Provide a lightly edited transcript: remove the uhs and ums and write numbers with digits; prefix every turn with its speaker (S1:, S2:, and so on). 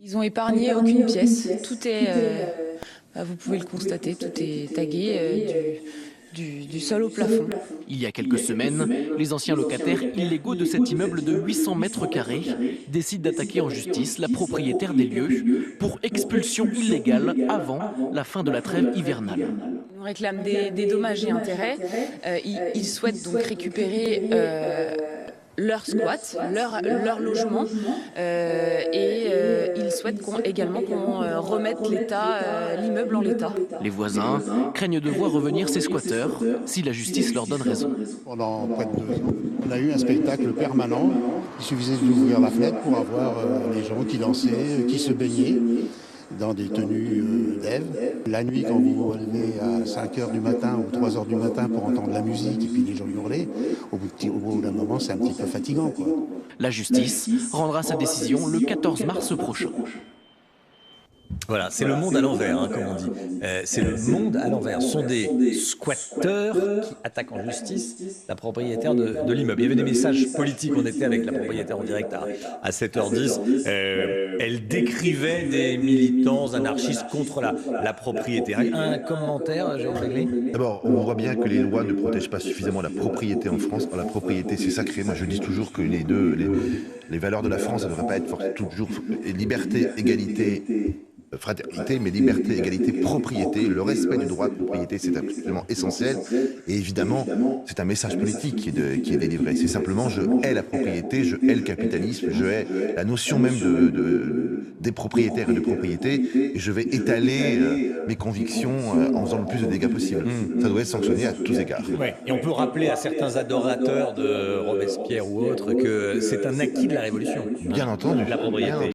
S1: Ils ont épargné aucune pièce. Tout est, vous pouvez le constater, tout est tagué du sol au plafond.
S2: Il y a quelques semaines, les anciens locataires illégaux de cet immeuble de 800 mètres carrés décident d'attaquer en justice la propriétaire des lieux pour expulsion illégale avant la fin de la trêve hivernale.
S1: Ils nous réclament des dommages et intérêts. Ils souhaitent donc récupérer leur squat, leur logement, et ils souhaitent également qu'on remette l'immeuble en l'état.
S2: Les voisins craignent de voir revenir ces squatteurs si la justice leur donne raison.
S3: Pendant près de 2 ans, on a eu un spectacle permanent. Il suffisait d'ouvrir la fenêtre pour avoir les gens qui dansaient, qui se baignaient dans des tenues d'Ève. La nuit, quand vous vous levez à 5h du matin ou 3h du matin pour entendre la musique et puis les gens hurler, au bout d'un moment, c'est un petit peu fatigant, quoi.
S2: La justice rendra sa décision le 14 mars prochain.
S4: Voilà, c'est le monde à l'envers, hein, comme on dit. C'est le monde à l'envers. Ce sont des squatteurs qui attaquent en justice la propriétaire de l'immeuble. Il y avait des messages politiques, on était avec la propriétaire en direct à 7h10. Elle décrivait des militants anarchistes contre la propriété. Un commentaire, Jérôme Begley ?
S5: D'abord, on voit bien que les lois ne protègent pas suffisamment la propriété en France. La propriété, c'est sacré. Moi, je dis toujours que les valeurs de la France, ça ne devrait pas être toujours liberté, égalité, fraternité, mais liberté, égalité, propriété, le respect du droit de propriété, c'est absolument essentiel. Et évidemment, c'est un message politique qui est délivré. C'est simplement, je hais la propriété, je hais le capitalisme, je hais la notion même des propriétaires et de propriété, et je vais étaler mes convictions en faisant le plus de dégâts possible. Ça doit être sanctionné à tous égards.
S4: Ouais. Et on peut rappeler à certains adorateurs de Robespierre ou autres que c'est un acquis de la Révolution.
S5: Bien entendu.
S4: La propriété.